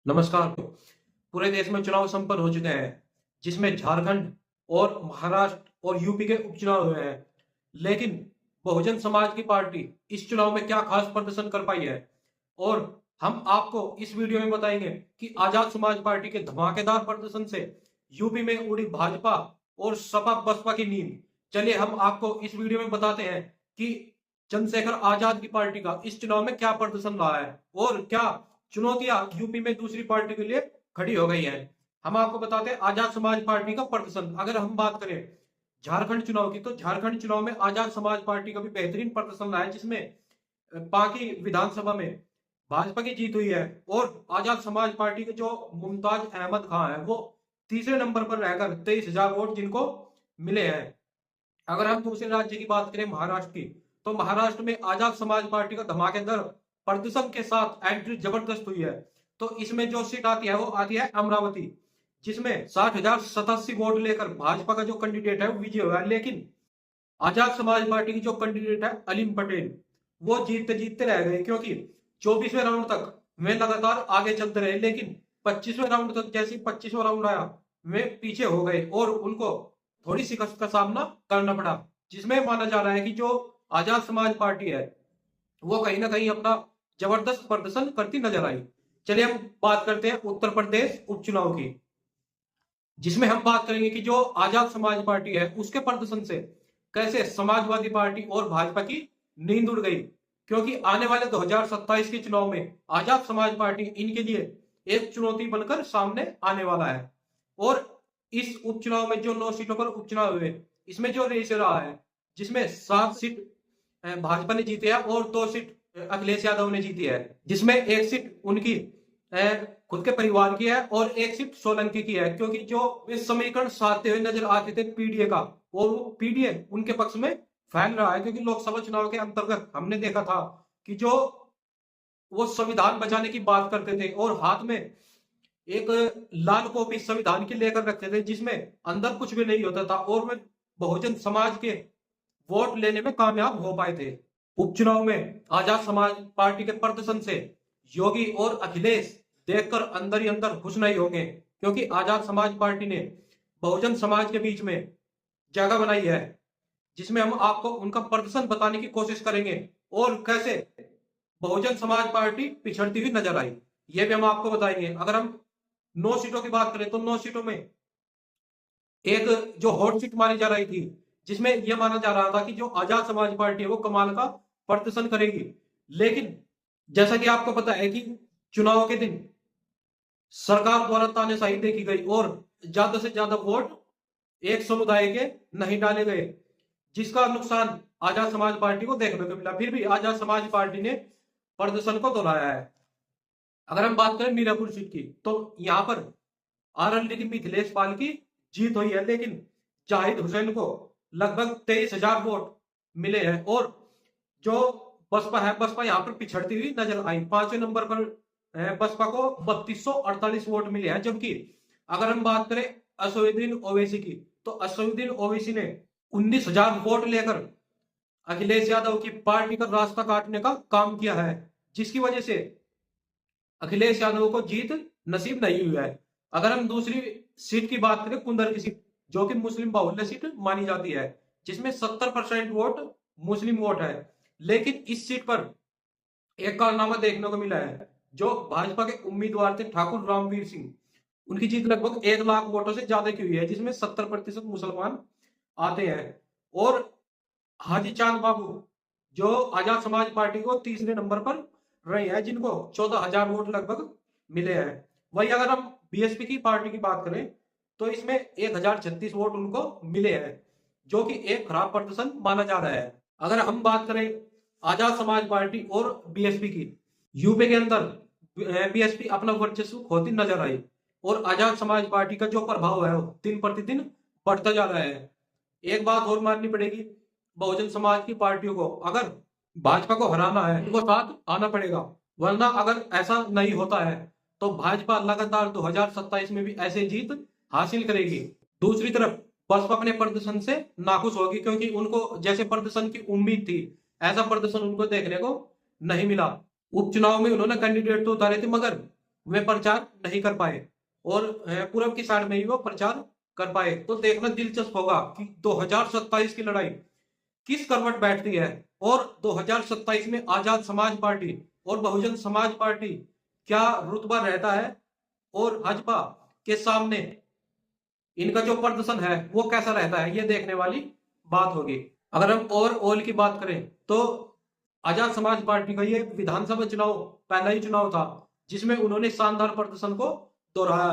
नमस्कार। पूरे देश में चुनाव संपन्न हो चुके हैं, जिसमें झारखंड और महाराष्ट्र और यूपी के उपचुनाव हुए हैं। लेकिन बहुजन समाज की पार्टी इस चुनाव में क्या खास प्रदर्शन कर पाई है, और हम आपको इस वीडियो में बताएंगे कि आजाद समाज पार्टी के धमाकेदार प्रदर्शन से यूपी में उड़ी भाजपा और सपा बसपा की नींद। चलिए हम आपको इस वीडियो में बताते हैं कि चंद्रशेखर आजाद की पार्टी का इस चुनाव में क्या प्रदर्शन रहा है और क्या चुनौतियां यूपी में दूसरी पार्टी के लिए खड़ी हो गई हैं। हम आपको बताते हैं आजाद समाज पार्टी का प्रदर्शन। अगर हम बात करें झारखंड चुनाव की, तो झारखंड चुनाव में आजाद समाज पार्टी का भी बेहतरीन प्रदर्शन रहा है, जिसमें पांकी विधानसभा में भाजपा की जीत हुई है और आजाद समाज पार्टी के जो मुमताज अहमद खान है वो तीसरे नंबर पर रहकर 23,000 वोट जिनको मिले हैं। अगर हम दूसरे राज्य की बात करें महाराष्ट्र की, तो महाराष्ट्र में आजाद समाज पार्टी का धमाकेदार प्रदर्शन के साथ एंट्री जबरदस्त हुई है। तो इसमें जो सीट आती है वो आती है अमरावती, जिसमें 60,087 वोट लेकर भाजपा का जो कैंडिडेट है वो विजय हुआ है। लेकिन आजाद समाज पार्टी की जो कैंडिडेट है अलीम पटेल, वो जीतते जीतते रह गए, क्योंकि 24वें राउंड तक वे लगातार आगे चलते रहे, लेकिन 25वें राउंड तक जैसे 25वां राउंड आया वे पीछे हो गए और उनको थोड़ी शिकस्त का सामना करना पड़ा, जिसमें माना जा रहा है कि जो आजाद समाज पार्टी है वो कहीं ना कहीं अपना जबरदस्त प्रदर्शन करती नजर आई। चलिए हम बात करते हैं उत्तर प्रदेश उपचुनाव की, जिसमें हम बात करेंगे कि जो आजाद समाज पार्टी है उसके प्रदर्शन से कैसे समाजवादी पार्टी और भाजपा की नींद उड़ गई, क्योंकि आने वाले 2027 के चुनाव में आजाद समाज पार्टी इनके लिए एक चुनौती बनकर सामने आने वाला है। और इस उपचुनाव में जो 9 सीटों पर उपचुनाव हुए, इसमें जो रेस रहा है, जिसमें 7 सीट भाजपा ने जीती है और 2 सीट अखिलेश यादव ने जीती है, जिसमें एक सीट उनकी खुद के परिवार की है और एक सीट सोलंकी की है, क्योंकि जो इस समीकरण साधते हुए नजर आते थे पीडीए का, और वो पीडीए उनके पक्ष में फैल रहा है, क्योंकि लोकसभा चुनाव के अंतर्गत हमने देखा था कि जो वो संविधान बचाने की बात करते थे और हाथ में एक लाल कॉपी संविधान की लेकर रखते थे, जिसमें अंदर कुछ भी नहीं होता था, और वे बहुजन समाज के वोट लेने में कामयाब हो पाए थे। उपचुनाव में आजाद समाज पार्टी के प्रदर्शन से योगी और अखिलेश देखकर अंदर ही अंदर खुश नहीं होंगे, क्योंकि आजाद समाज पार्टी ने बहुजन समाज के बीच में जगह बनाई है, जिसमें हम आपको उनका प्रदर्शन बताने की कोशिश करेंगे और कैसे बहुजन समाज पार्टी पिछड़ती हुई नजर आई, ये भी हम आपको बताएंगे। अगर हम 9 सीटों की बात करें, तो 9 सीटों में एक जो हॉट सीट मानी जा रही थी, जिसमें यह माना जा रहा था कि जो आजाद समाज पार्टी है वो कमाल का प्रदर्शन करेगी। लेकिन जैसा कि आपको पता है कि चुनाव के दिन सरकार द्वारा तानाशाही देखी गई और ज्यादा से ज्यादा वोट एक समुदाय के नहीं डाले गए, जिसका नुकसान आजाद समाज पार्टी को देखने को मिला। फिर भी आजाद समाज पार्टी ने प्रदर्शन को दोहराया है। अगर हम बात करें मीरापुर सीट की, तो यहाँ पर आरएलडी की मिथिलेश पाल की जीत हुई है, लेकिन जाहिद हुसैन को लगभग 23,000 वोट मिले हैं और जो बसपा है, बसपा यहाँ पर पिछड़ती हुई नजर आई। 5वें नंबर पर बसपा को 3248 वोट मिले हैं, जबकि अगर हम बात करें असदुद्दीन ओवैसी की, तो असदुद्दीन ओवैसी ने 19,000 वोट लेकर अखिलेश यादव की पार्टी का रास्ता काटने का काम किया है, जिसकी वजह से अखिलेश यादव को जीत नसीब नहीं हुई है। अगर हम दूसरी सीट की बात करें, कुंदर की सीट, जो कि मुस्लिम बाहुल्य सीट मानी जाती है, जिसमें 70% वोट मुस्लिम वोट है, लेकिन इस सीट पर एक कारनामा देखने को मिला है। जो भाजपा के उम्मीदवार थे ठाकुर रामवीर सिंह, उनकी जीत लगभग 1 लाख वोटों से ज्यादा की हुई है, जिसमें 70% मुसलमान आते हैं। और हाजी चांद बाबू, जो आजाद समाज पार्टी को तीसरे नंबर पर रहे हैं, जिनको 14,000 वोट लगभग मिले हैं। वही अगर हम बीएसपी की पार्टी की बात करें, तो इसमें 1,036 वोट उनको मिले हैं, जो कि एक खराब प्रदर्शन माना जा रहा है। अगर हम बात करें आजाद समाज पार्टी और बीएसपी की, यूपी के अंदर बीएसपी अपना वर्चस्व खोती नजर आई और आजाद समाज पार्टी का जो प्रभाव है वो दिन प्रतिदिन बढ़ता जा रहा है। एक बात और माननी पड़ेगी बहुजन समाज की पार्टियों को, अगर भाजपा को हराना है तो साथ आना पड़ेगा, वरना अगर ऐसा नहीं होता है तो भाजपा लगातार 2027 में भी ऐसे जीत हासिल करेगी। दूसरी तरफ बसपा अपने प्रदर्शन से नाखुश होगी, क्योंकि उनको जैसे प्रदर्शन की उम्मीद थी ऐसा प्रदर्शन उनको देखने को नहीं मिला। उपचुनाव में उन्होंने कैंडिडेट तो उतारे थे, मगर वे प्रचार नहीं कर पाए और पूरब की साइड में ही वो प्रचार कर पाए। तो देखना दिलचस्प होगा कि 2027 की लड़ाई किस करवट बैठती है और 2027 में आजाद समाज पार्टी और बहुजन समाज पार्टी क्या रुतबा रहता है और भाजपा के सामने इनका जो प्रदर्शन है वो कैसा रहता है, ये देखने वाली बात होगी। अगर हम ओवरऑल की बात करें तो आजाद समाज पार्टी का ये विधानसभा चुनाव पहला ही चुनाव था जिसमें उन्होंने शानदार प्रदर्शन को दोहराया है।